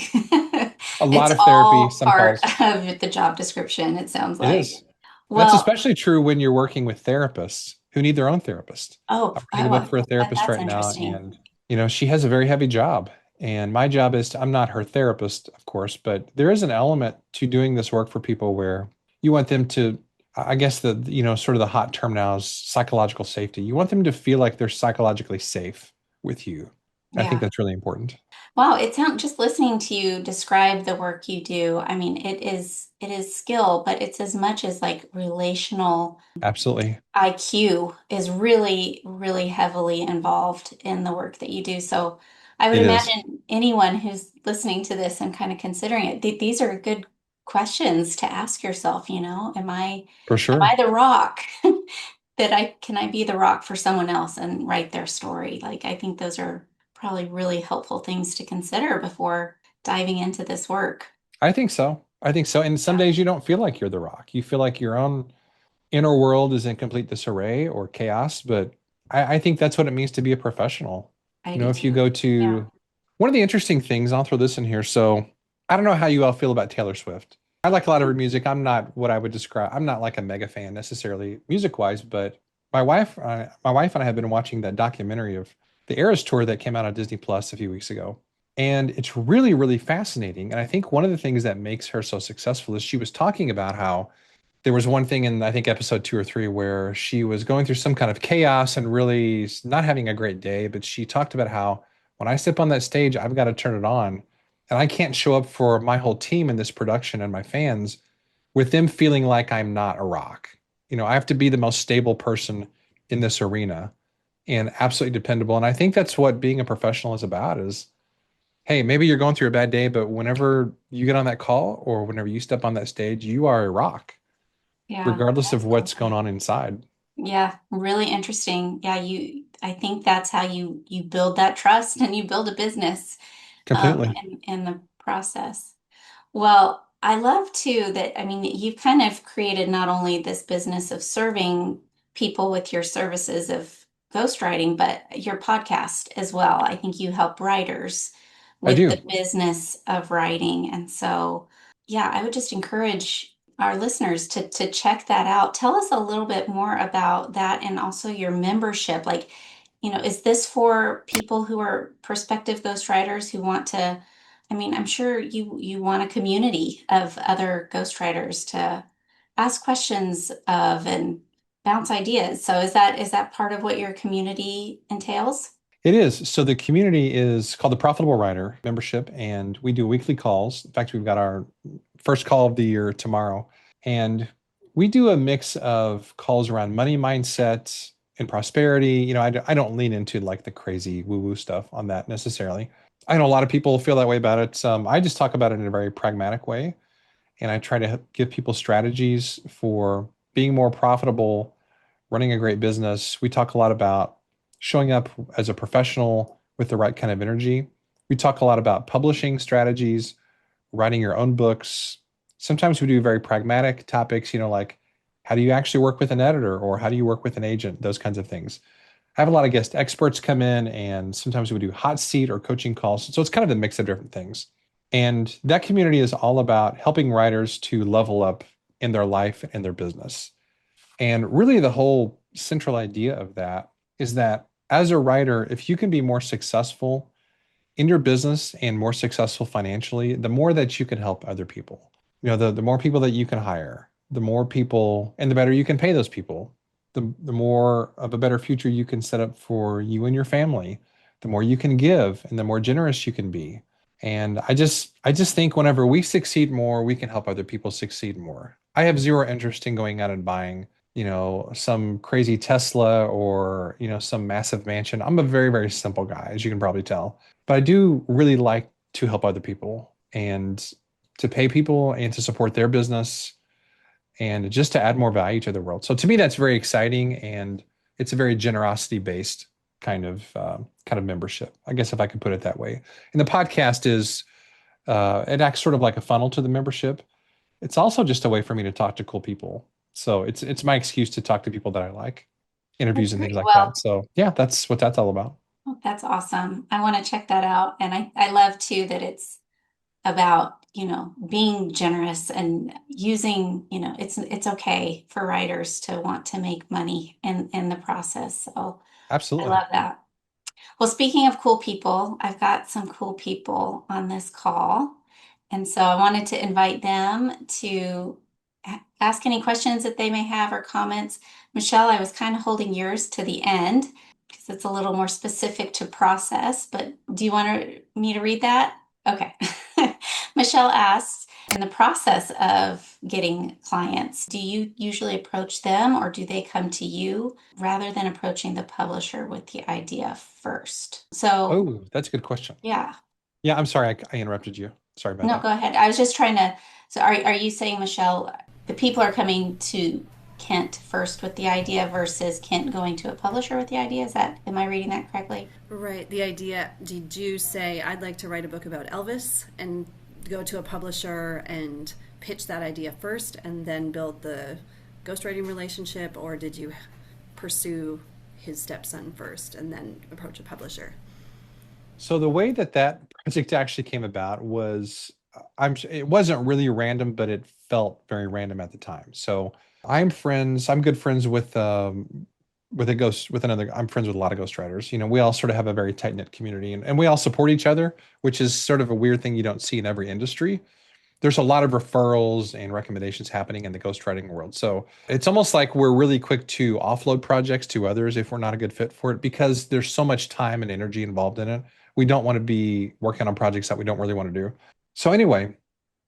A lot It's of therapy, all some part calls. of the job description, it sounds It like. is. That's Well, especially true when you're working with therapists who need their own therapist. I'm writing a book for a therapist that's right now, interesting. and she has a very heavy job. And my job is I'm not her therapist, of course, but there is an element to doing this work for people where you want them to, I guess sort of the hot term now is psychological safety. You want them to feel like they're psychologically safe with you. I think Yeah. that's really important. Wow, it sounds just listening to you describe the work you do. I mean, it is skill, but it's as much as like relational Absolutely. IQ is really, really heavily involved in the work that you do. So I would It is, imagine anyone who's listening to this and kind of considering it, these are good questions to ask yourself, for am sure. I the rock that can I be the rock for someone else and write their story? Like I think those are probably really helpful things to consider before diving into this work. I think so. I think so. And some Yeah, days you don't feel like you're the rock. You feel like your own inner world is in complete disarray or chaos, but I think that's what it means to be a professional. I do If you too. go Yeah. to one of the interesting things, I'll throw this in here. So I don't know how you all feel about Taylor Swift. I like a lot of her music. I'm not what I would describe. I'm not like a mega fan necessarily music wise, but my wife and I have been watching that documentary of the Eras tour that came out on Disney Plus a few weeks ago. And it's really, really fascinating. And I think one of the things that makes her so successful is she was talking about how there was one thing in I think episode 2 or 3 where she was going through some kind of chaos and really not having a great day, but she talked about how when I step on that stage, I've got to turn it on. And I can't show up for my whole team in this production and my fans with them feeling like I'm not a rock. I have to be the most stable person in this arena and absolutely dependable. And I think that's what being a professional is about is, hey, maybe you're going through a bad day, but whenever you get on that call or whenever you step on that stage, you are a rock Yeah, regardless of what's going absolutely. on inside. Yeah, really interesting. Yeah, I think that's how you build that trust and you build a business Completely. in the process. Well, I love too that, I mean, you've kind of created not only this business of serving people with your services of ghostwriting, but your podcast as well. I think you help writers I with do. the business of writing. And so, yeah, I would just encourage our listeners to check that out. Tell us a little bit more about that and also your membership. Like, is this for people who are prospective ghostwriters who want to I mean, I'm sure you want a community of other ghostwriters to ask questions of and bounce ideas. So is that part of what your community entails? It is. So the community is called the Profitable Writer membership, and we do weekly calls. In fact, we've got our first call of the year tomorrow. And we do a mix of calls around money mindset and prosperity. I don't lean into like the crazy woo-woo stuff on that necessarily. I know a lot of people feel that way about it. I just talk about it in a very pragmatic way, and I try to give people strategies for being more profitable, running a great business. We talk a lot about showing up as a professional with the right kind of energy. We talk a lot about publishing strategies, writing your own books. Sometimes we do very pragmatic topics, like how do you actually work with an editor or how do you work with an agent, those kinds of things. I have a lot of guest experts come in, and sometimes we do hot seat or coaching calls. So it's kind of a mix of different things. And that community is all about helping writers to level up in their life and their business. And really, the whole central idea of that is that as a writer, if you can be more successful in your business and more successful financially, the more that you can help other people. The more people that you can hire, the more people and the better you can pay those people, the more of a better future you can set up for you and your family, the more you can give and the more generous you can be. And I just think whenever we succeed more, we can help other people succeed more. I have zero interest in going out and buying, some crazy Tesla or, some massive mansion. I'm a very, very simple guy, as you can probably tell. But I do really like to help other people and to pay people and to support their business and just to add more value to the world. So to me, that's very exciting, and it's a very generosity based kind of membership, I guess, if I could put it that way. And the podcast is it acts sort of like a funnel to the membership. It's also just a way for me to talk to cool people. So it's my excuse to talk to people that I like, That's interviews and things great. like Well, that. So yeah, that's what that's all about. that's awesome. I want to check that out. And I love too that it's about, being generous and using, it's okay for writers to want to make money in the process. So I Absolutely. love that. Well, speaking of cool people, I've got some cool people on this call. And so I wanted to invite them to ask any questions that they may have or comments. Michelle, I was kind of holding yours to the end because it's a little more specific to process, but do you want me to read that? Okay. Michelle asks, in the process of getting clients, do you usually approach them or do they come to you rather than approaching the publisher with the idea first? So, Oh, that's a good question. yeah, Yeah, I'm sorry, I interrupted you. Sorry about no, that. go ahead. I was just trying to. So, are you saying, Michelle, the people are coming to Kent first with the idea versus Kent going to a publisher with the idea? Am I reading that correctly? Right. The idea, did you say, I'd like to write a book about Elvis and go to a publisher and pitch that idea first and then build the ghostwriting relationship, or did you pursue his stepson first and then approach a publisher? So the way that that project actually came about was it wasn't really random, but it felt very random at the time. So I'm good friends with another, I'm friends with a lot of ghostwriters. We all sort of have a very tight-knit community, and we all support each other, which is sort of a weird thing you don't see in every industry. There's a lot of referrals and recommendations happening in the ghostwriting world. So it's almost like we're really quick to offload projects to others if we're not a good fit for it because there's so much time and energy involved in it. We don't want to be working on projects that we don't really want to do. So anyway,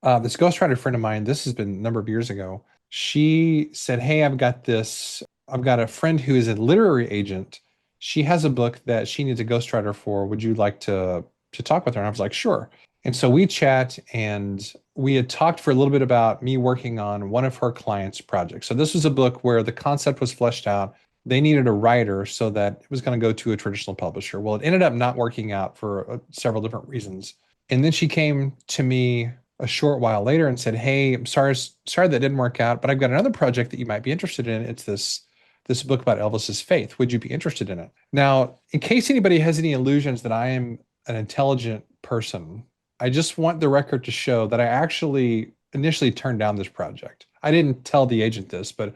this ghostwriter friend of mine, this has been a number of years ago. She said, "Hey, I've got a friend who is a literary agent. She has a book that she needs a ghostwriter for. Would you like to talk with her?" And I was like, "Sure." And so we chat, and we had talked for a little bit about me working on one of her clients' projects. So this was a book where the concept was fleshed out. They needed a writer so that it was going to go to a traditional publisher. Well, it ended up not working out for several different reasons. And then she came to me a short while later and said, "Hey, I'm sorry that didn't work out, but I've got another project that you might be interested in. It's this book about Elvis's faith. Would you be interested in it?" Now, in case anybody has any illusions that I am an intelligent person, I just want the record to show that I actually initially turned down this project. I didn't tell the agent this, but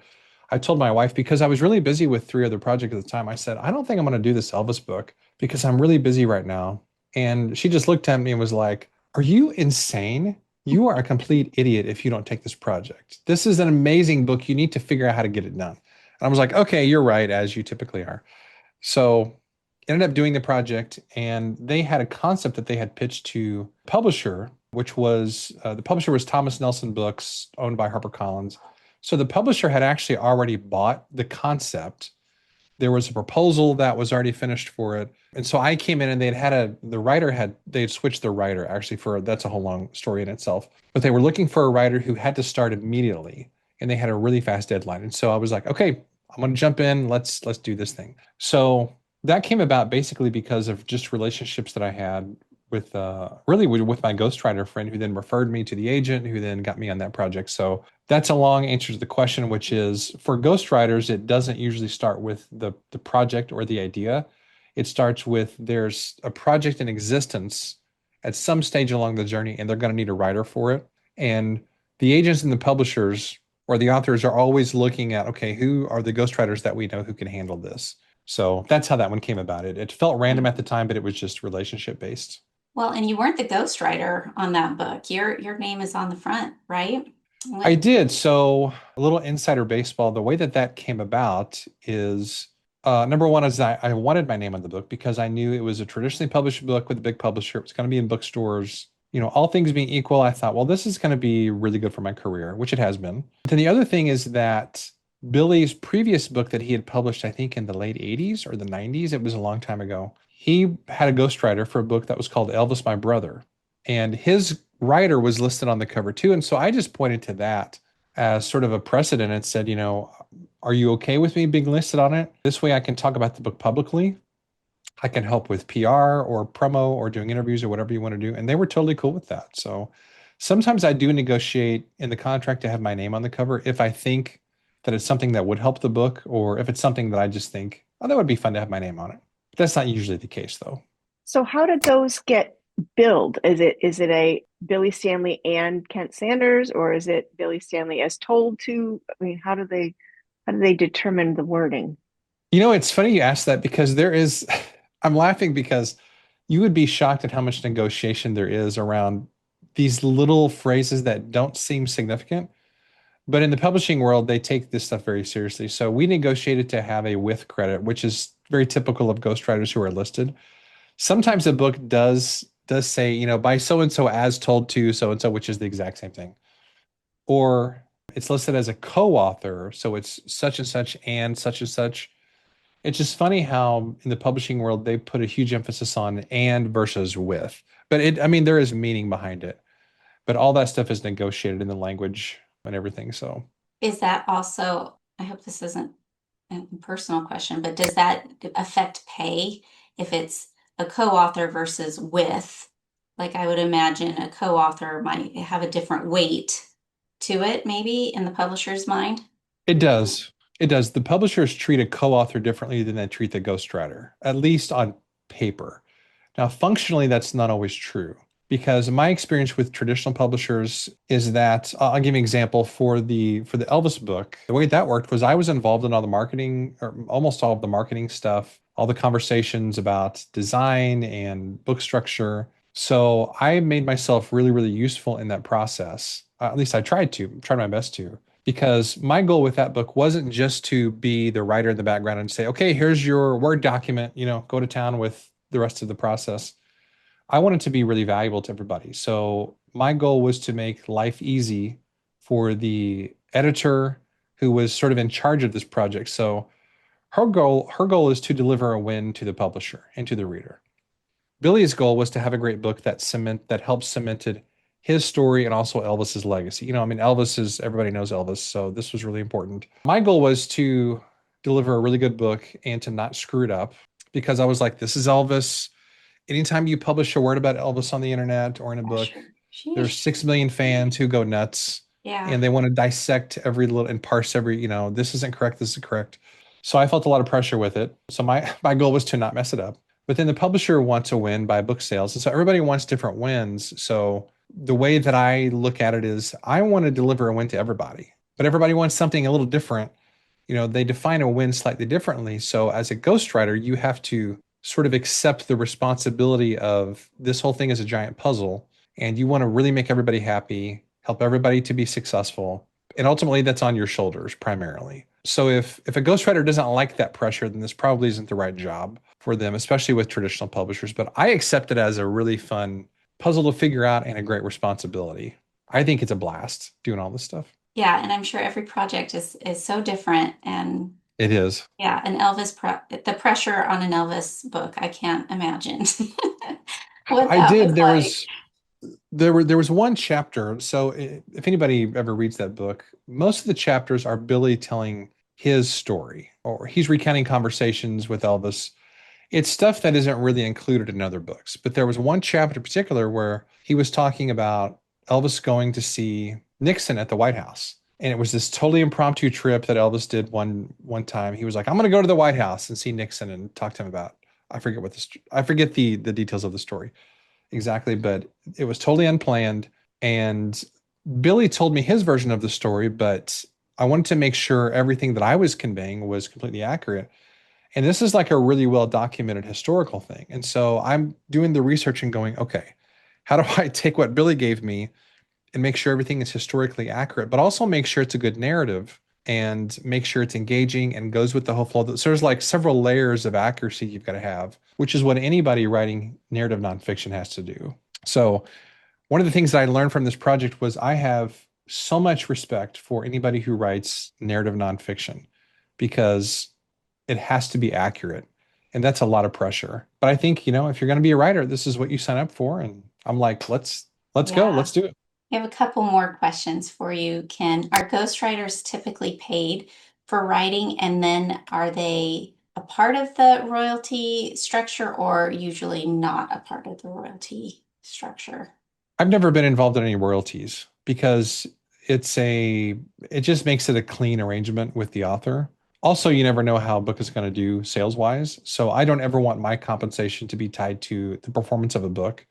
I told my wife because I was really busy with three other projects at the time. I said, "I don't think I'm going to do this Elvis book because I'm really busy right now." And she just looked at me and was like, "Are you insane? You are a complete idiot if you don't take this project. This is an amazing book. You need to figure out how to get it done." And I was like, "Okay, you're right, as you typically are." So ended up doing the project, and they had a concept that they had pitched to publisher, which was the publisher was Thomas Nelson Books, owned by HarperCollins. So the publisher had actually already bought the concept. There was a proposal that was already finished for it. And so I came in, and they had switched the writer actually for, that's a whole long story in itself, but they were looking for a writer who had to start immediately, and they had a really fast deadline. And so I was like, "Okay, I'm going to jump in. Let's do this thing." So that came about basically because of just relationships that I had with really with my ghostwriter friend, who then referred me to the agent, who then got me on that project. So that's a long answer to the question, which is for ghostwriters, it doesn't usually start with the project or the idea. It starts with there's a project in existence at some stage along the journey, and they're going to need a writer for it. And the agents and the publishers or the authors are always looking at, okay, who are the ghostwriters that we know who can handle this? So that's how that one came about. It felt random at the time, but it was just relationship based. Well, and you weren't the ghostwriter on that book. Your name is on the front, right? I What? did. So a little insider baseball. The way that that came about is number one is I wanted my name on the book because I knew it was a traditionally published book with a big publisher. It was going to be in bookstores. All things being equal, I thought, well, this is going to be really good for my career, which it has been. Then the other thing is that Billy's previous book that he had published, I think in the late 80s or the 90s, it was a long time ago. He had a ghostwriter for a book that was called Elvis, My Brother. And his writer was listed on the cover too. And so I just pointed to that as sort of a precedent and said, are you okay with me being listed on it? This way I can talk about the book publicly. I can help with PR or promo or doing interviews or whatever you want to do. And they were totally cool with that. So sometimes I do negotiate in the contract to have my name on the cover if I think that it's something that would help the book, or if it's something that I just think, oh, that would be fun to have my name on it. But that's not usually the case though. So how did those get billed? Is it a Billy Stanley and Kent Sanders, or is it Billy Stanley as told to? I mean, how do they determine the wording? It's funny you asked that because I'm laughing because you would be shocked at how much negotiation there is around these little phrases that don't seem significant. But in the publishing world, they take this stuff very seriously. So we negotiated to have a with credit, which is very typical of ghostwriters who are listed. Sometimes a book does say, by so and so as told to so and so, which is the exact same thing. Or it's listed as a co-author, so it's such and such and such and such. It's just funny how in the publishing world they put a huge emphasis on and versus with. But there is meaning behind it. But all that stuff is negotiated in the language and everything. So Is that also, I hope this isn't a personal question, but does that affect pay if it's a co-author versus with? Like I would imagine a co-author might have a different weight to it, maybe in the publisher's mind. it does. It does. The publishers treat a co-author differently than they treat the ghostwriter, at least on paper. Now, functionally, that's not always true because my experience with traditional publishers is that I'll give you an example for the Elvis book. The way that worked was I was involved in all the marketing, or almost all of the marketing stuff, all the conversations about design and book structure. So I made myself really, really useful in that process. At least I tried my best to. Because my goal with that book wasn't just to be the writer in the background and say, okay, here's your Word document, go to town with the rest of the process. I wanted to be really valuable to everybody. So my goal was to make life easy for the editor who was sort of in charge of this project. So her goal is to deliver a win to the publisher and to the reader. Billy's goal was to have a great book that helps cemented his story and also Elvis's legacy. Everybody knows Elvis, so this was really important. My goal was to deliver a really good book and to not screw it up because I was like, this is Elvis. Anytime you publish a word about Elvis on the internet or in a book, Sure. there's 6 million fans who go nuts Yeah. and they want to dissect every little and parse every, this isn't correct, this is correct. So I felt a lot of pressure with it. So my goal was to not mess it up. But then the publisher wants a win by book sales. And so everybody wants different wins. So the way that I look at it is I want to deliver a win to everybody, but everybody wants something a little different. They define a win slightly differently. So as a ghostwriter, you have to sort of accept the responsibility of this whole thing as a giant puzzle. And you want to really make everybody happy, help everybody to be successful. And ultimately that's on your shoulders primarily. So if a ghostwriter doesn't like that pressure, then this probably isn't the right job for them, especially with traditional publishers. But I accept it as a really fun puzzle to figure out and a great responsibility. I think it's a blast doing all this stuff. Yeah, and I'm sure every project is so different. And It is. yeah, the pressure on an Elvis book, I can't imagine what I that did. was There like. was there was one chapter. So if anybody ever reads that book, most of the chapters are Billy telling his story, or he's recounting conversations with Elvis. It's stuff that isn't really included in other books. But there was one chapter in particular where he was talking about Elvis going to see Nixon at the White House. And it was this totally impromptu trip that Elvis did one time. He was like, I'm going to go to the White House and see Nixon and talk to him about, I forget the details of the story exactly, but it was totally unplanned. And Billy told me his version of the story, but I wanted to make sure everything that I was conveying was completely accurate. And this is like a really well documented historical thing. And so I'm doing the research and going, okay, how do I take what Billy gave me and make sure everything is historically accurate, but also make sure it's a good narrative and make sure it's engaging and goes with the whole flow. So there's like several layers of accuracy you've got to have, which is what anybody writing narrative nonfiction has to do. So one of the things that I learned from this project was I have so much respect for anybody who writes narrative nonfiction because it has to be accurate. And that's a lot of pressure. But I think, if you're going to be a writer, this is what you sign up for. And I'm like, let's go. Yeah. Let's do it. I have a couple more questions for you, Ken. Are ghostwriters typically paid for writing, and then are they a part of the royalty structure or usually not a part of the royalty structure? I've never been involved in any royalties because it just makes it a clean arrangement with the author. Also, you never know how a book is going to do sales wise. So I don't ever want my compensation to be tied to the performance of a book.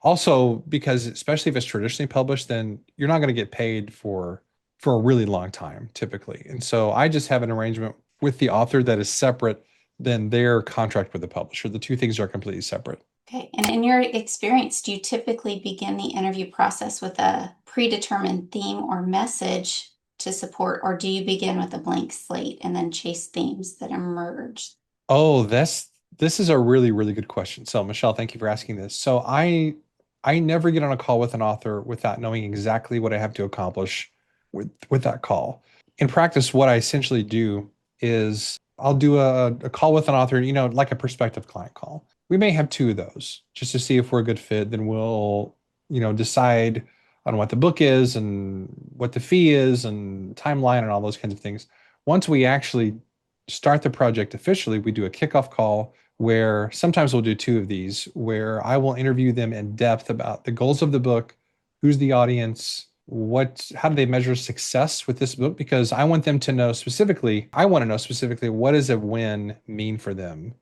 Also, because especially if it's traditionally published, then you're not going to get paid for a really long time typically. And so I just have an arrangement with the author that is separate than their contract with the publisher. The two things are completely separate. Okay. And in your experience, do you typically begin the interview process with a predetermined theme or message to support, or do you begin with a blank slate and then chase themes that emerge? Oh, this is a really, really good question. So, Michelle, thank you for asking this. So, I never get on a call with an author without knowing exactly what I have to accomplish with that call. In practice, what I essentially do is I'll do a call with an author, like a prospective client call. We may have two of those just to see if we're a good fit. Then we'll, decide on what the book is and what the fee is and timeline and all those kinds of things. Once we actually start the project officially, we do a kickoff call where sometimes we'll do two of these, where I will interview them in depth about the goals of the book, who's the audience, how do they measure success with this book? Because I want them to know specifically, I want to know specifically what does a win mean for them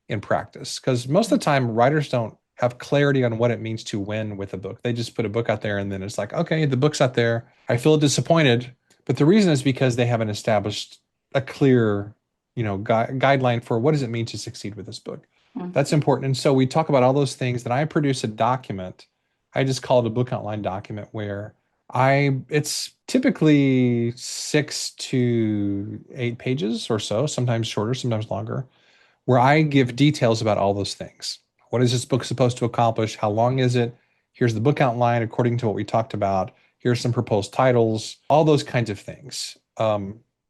in practice? Because most of the time, writers don't have clarity on what it means to win with a book. They just put a book out there and then it's like, okay, the book's out there. I feel disappointed. But the reason is because they haven't established a clear guideline for what does it mean to succeed with this book. Mhm. That's important. And so we talk about all those things. Then I produce a document. I just call it a book outline document where it's typically 6 to 8 pages or so, sometimes shorter, sometimes longer, where I give details about all those things. What is this book supposed to accomplish? How long is it? Here's the book outline according to what we talked about. Here's some proposed titles, all those kinds of things.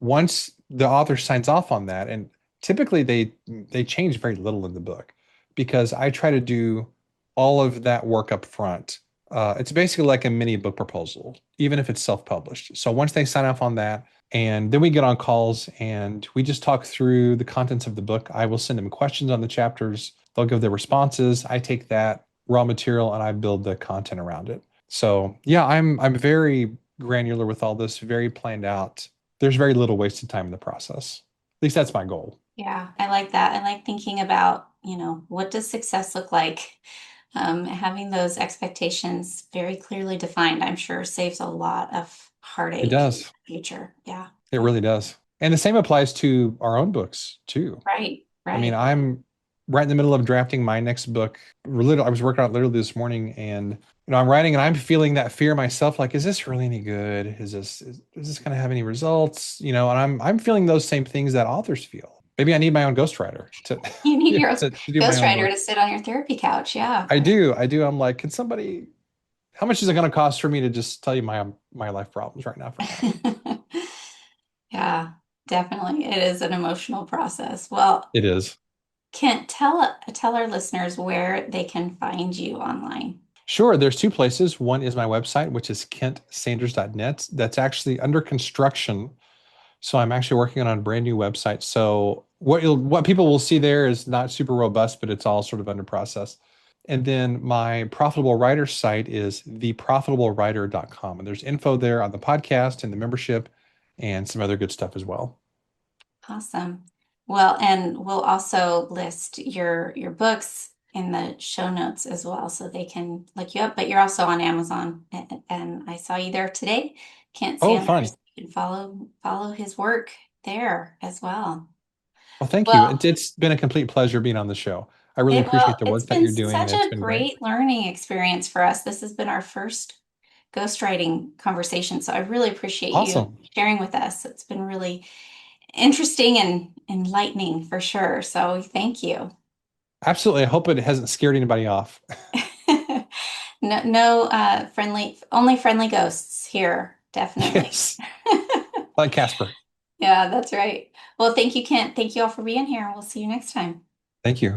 Once the author signs off on that, and typically they change very little in the book because I try to do all of that work up front. It's basically like a mini book proposal, even if it's self-published. So once they sign off on that, and then we get on calls and we just talk through the contents of the book. I will send them questions on the chapters. They'll give their responses. I take that raw material and I build the content around it. So yeah, I'm very granular with all this, very planned out. There's very little wasted time in the process. At least that's my goal. Yeah, I like that. I like thinking about, what does success look like? Having those expectations very clearly defined, I'm sure saves a lot of heartache It does. in the future. Yeah. It really does. And the same applies to our own books too. Right, I mean, right. I'm right in the middle of drafting my next book. I was working on it literally this morning, and I'm writing, and I'm feeling that fear myself. Like, is this really any good? Is this going to have any results? And I'm feeling those same things that authors feel. Maybe I need my own ghostwriter to You need your to do my own ghostwriter book. to sit on your therapy couch. Yeah. I do. I'm like, can somebody? How much is it going to cost for me to just tell you my life problems right now for now? Yeah, definitely. It is an emotional process. Well, It is. Kent, tell our listeners where they can find you online. Sure. There's two places. One is my website, which is kentsanders.net. That's actually under construction. So I'm actually working on a brand new website. So what people will see there is not super robust, but it's all sort of under process. And then my profitable writer site is theprofitablewriter.com. And there's info there on the podcast and the membership and some other good stuff as well. Awesome. Well, and we'll also list your books in the show notes as well, so they can look you up. But you're also on Amazon, and I saw you there today. Kent Oh, fun. Sanders, and follow his work there as well. Well, thank you. Well, It's been a complete pleasure being on the show. I really appreciate the it's work that been you're doing, and such it's a been great. great learning experience for us. This has been our first ghostwriting conversation, so I really appreciate you Awesome. sharing with us. It's been really interesting and enlightening for sure. So thank you. Absolutely. I hope it hasn't scared anybody off. No, only friendly ghosts here, definitely. Yes. Like Casper. Yeah, that's right. Well, thank you, Kent. Thank you all for being here. We'll see you next time. Thank you.